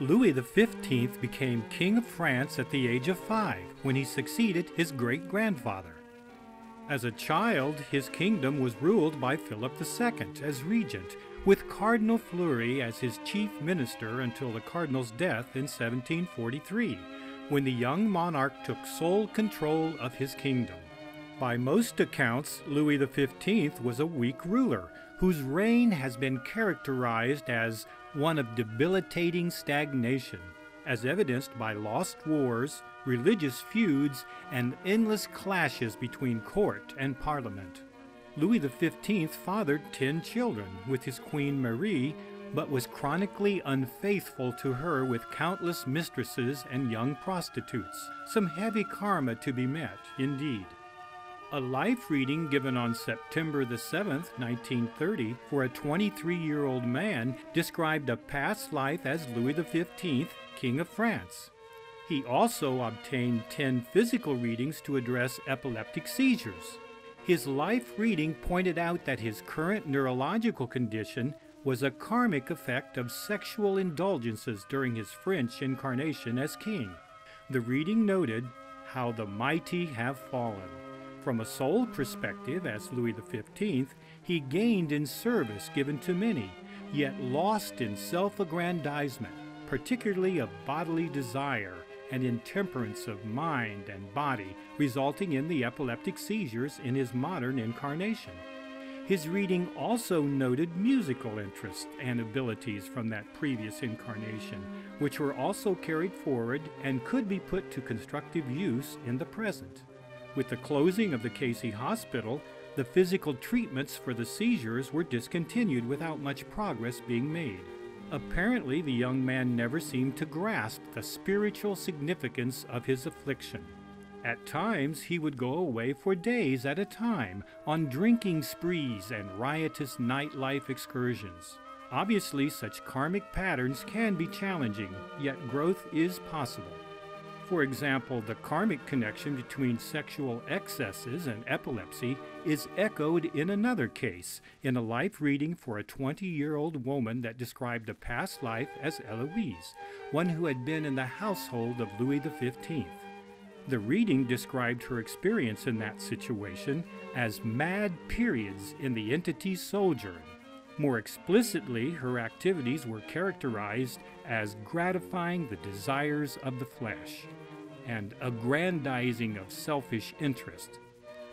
Louis XV became King of France at the age of 5 when he succeeded his great-grandfather. As a child, his kingdom was ruled by Philip II as regent, with Cardinal Fleury as his chief minister until the cardinal's death in 1743, when the young monarch took sole control of his kingdom. By most accounts, Louis XV was a weak ruler, whose reign has been characterized as one of debilitating stagnation, as evidenced by lost wars, religious feuds, and endless clashes between court and parliament. Louis XV fathered 10 children with his Queen Marie, but was chronically unfaithful to her with countless mistresses and young prostitutes. Some heavy karma to be met, indeed. A life reading given on September the 7th, 1930, for a 23-year-old man described a past life as Louis XV, King of France. He also obtained 10 physical readings to address epileptic seizures. His life reading pointed out that his current neurological condition was a karmic effect of sexual indulgences during his French incarnation as king. The reading noted, "How the mighty have fallen." From a soul perspective, as Louis XV, he gained in service given to many, yet lost in self-aggrandizement, particularly of bodily desire and intemperance of mind and body, resulting in the epileptic seizures in his modern incarnation. His reading also noted musical interests and abilities from that previous incarnation, which were also carried forward and could be put to constructive use in the present. With the closing of the Cayce Hospital, the physical treatments for the seizures were discontinued without much progress being made. Apparently, the young man never seemed to grasp the spiritual significance of his affliction. At times, he would go away for days at a time on drinking sprees and riotous nightlife excursions. Obviously, such karmic patterns can be challenging, yet growth is possible. For example, the karmic connection between sexual excesses and epilepsy is echoed in another case, in a life reading for a 20-year-old woman that described a past life as Eloise, one who had been in the household of Louis XV. The reading described her experience in that situation as mad periods in the entity's sojourn. More explicitly, her activities were characterized as gratifying the desires of the flesh and aggrandizing of selfish interest.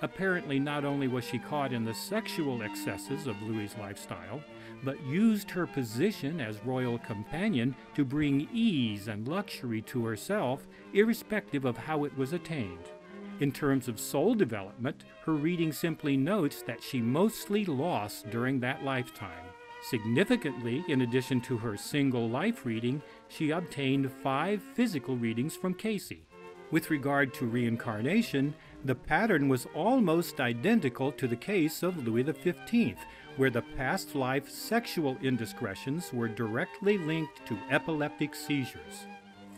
Apparently, not only was she caught in the sexual excesses of Louis's lifestyle, but used her position as royal companion to bring ease and luxury to herself, irrespective of how it was attained. In terms of soul development, her reading simply notes that she mostly lost during that lifetime. Significantly, in addition to her single life reading, she obtained 5 physical readings from Cayce. With regard to reincarnation, the pattern was almost identical to the case of Louis XV, where the past life sexual indiscretions were directly linked to epileptic seizures.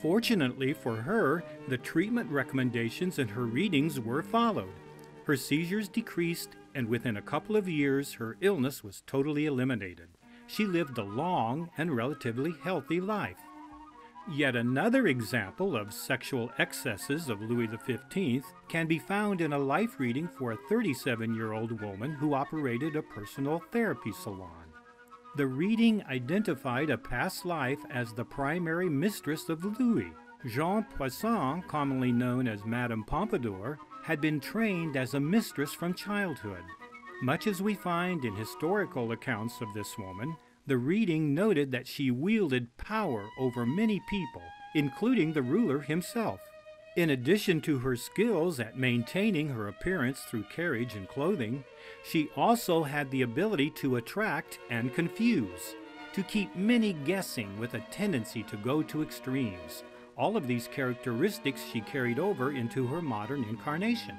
Fortunately for her, the treatment recommendations in her readings were followed. Her seizures decreased, and within a couple of years, her illness was totally eliminated. She lived a long and relatively healthy life. Yet another example of sexual excesses of Louis XV can be found in a life reading for a 37-year-old woman who operated a personal therapy salon. The reading identified a past life as the primary mistress of Louis. Jean Poisson, commonly known as Madame Pompadour, had been trained as a mistress from childhood. Much as we find in historical accounts of this woman, the reading noted that she wielded power over many people, including the ruler himself. In addition to her skills at maintaining her appearance through carriage and clothing, she also had the ability to attract and confuse, to keep many guessing with a tendency to go to extremes. All of these characteristics she carried over into her modern incarnation.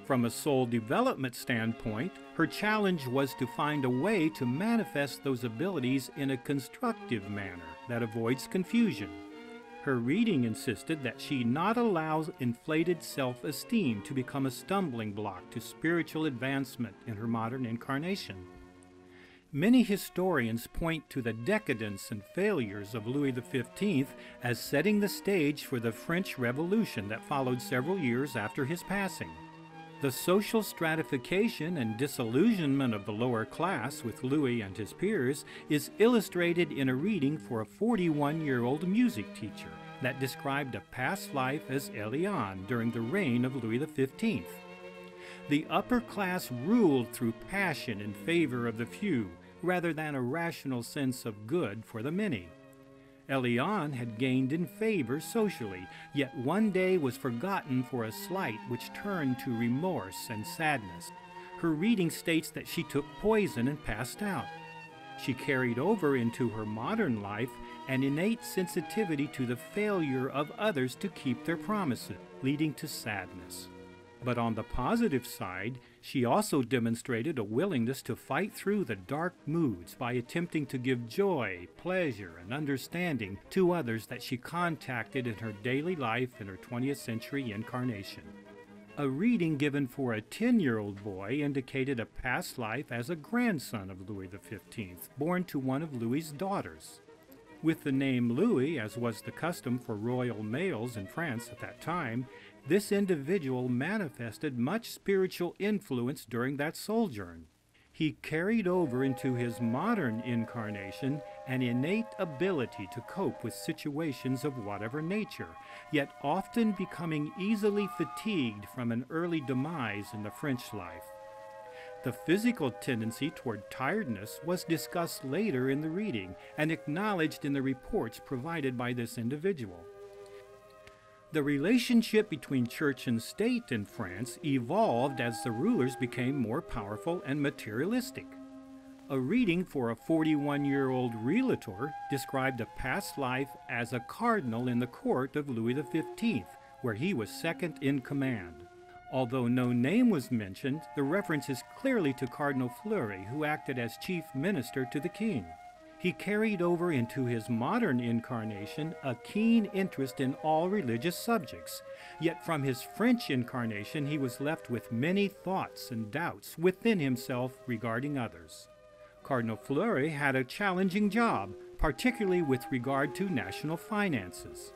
From a soul development standpoint, her challenge was to find a way to manifest those abilities in a constructive manner that avoids confusion. Her reading insisted that she not allow inflated self-esteem to become a stumbling block to spiritual advancement in her modern incarnation. Many historians point to the decadence and failures of Louis XV as setting the stage for the French Revolution that followed several years after his passing. The social stratification and disillusionment of the lower class with Louis and his peers is illustrated in a reading for a 41-year-old music teacher that described a past life as Eliane during the reign of Louis XV. The upper class ruled through passion in favor of the few, rather than a rational sense of good for the many. Eliane had gained in favor socially, yet one day was forgotten for a slight which turned to remorse and sadness. Her reading states that she took poison and passed out. She carried over into her modern life an innate sensitivity to the failure of others to keep their promises, leading to sadness. But on the positive side, she also demonstrated a willingness to fight through the dark moods by attempting to give joy, pleasure, and understanding to others that she contacted in her daily life in her 20th century incarnation. A reading given for a 10-year-old boy indicated a past life as a grandson of Louis XV, born to one of Louis's daughters. With the name Louis, as was the custom for royal males in France at that time, this individual manifested much spiritual influence during that sojourn. He carried over into his modern incarnation an innate ability to cope with situations of whatever nature, yet often becoming easily fatigued from an early demise in the French life. The physical tendency toward tiredness was discussed later in the reading and acknowledged in the reports provided by this individual. The relationship between church and state in France evolved as the rulers became more powerful and materialistic. A reading for a 41-year-old realtor described a past life as a cardinal in the court of Louis XV, where he was second in command. Although no name was mentioned, the reference is clearly to Cardinal Fleury, who acted as chief minister to the king. He carried over into his modern incarnation a keen interest in all religious subjects, yet from his French incarnation he was left with many thoughts and doubts within himself regarding others. Cardinal Fleury had a challenging job, particularly with regard to national finances.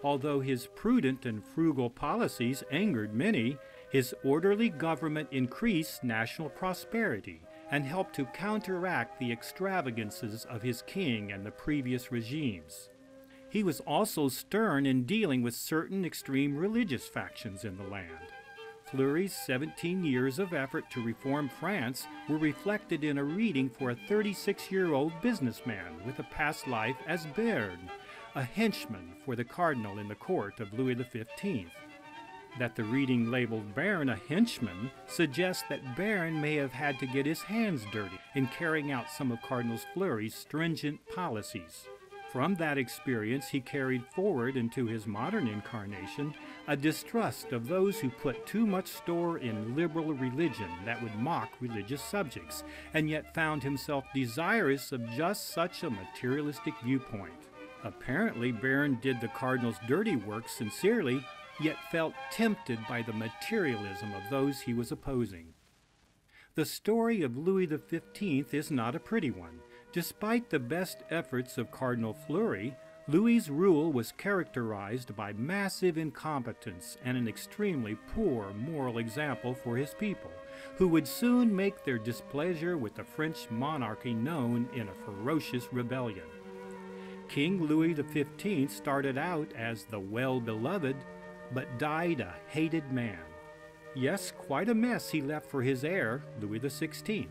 Although his prudent and frugal policies angered many, his orderly government increased national prosperity and helped to counteract the extravagances of his king and the previous regimes. He was also stern in dealing with certain extreme religious factions in the land. Fleury's 17 years of effort to reform France were reflected in a reading for a 36-year-old businessman with a past life as Béarn, a henchman for the cardinal in the court of Louis XV. That the reading labeled Béarn a henchman suggests that Béarn may have had to get his hands dirty in carrying out some of Cardinal Fleury's stringent policies. From that experience, he carried forward into his modern incarnation a distrust of those who put too much store in liberal religion that would mock religious subjects, and yet found himself desirous of just such a materialistic viewpoint. Apparently, Béarn did the cardinal's dirty work sincerely, yet felt tempted by the materialism of those he was opposing. The story of Louis XV is not a pretty one. Despite the best efforts of Cardinal Fleury, Louis's rule was characterized by massive incompetence and an extremely poor moral example for his people, who would soon make their displeasure with the French monarchy known in a ferocious rebellion. King Louis XV started out as the well-beloved, but died a hated man. Yes, quite a mess he left for his heir, Louis XVI.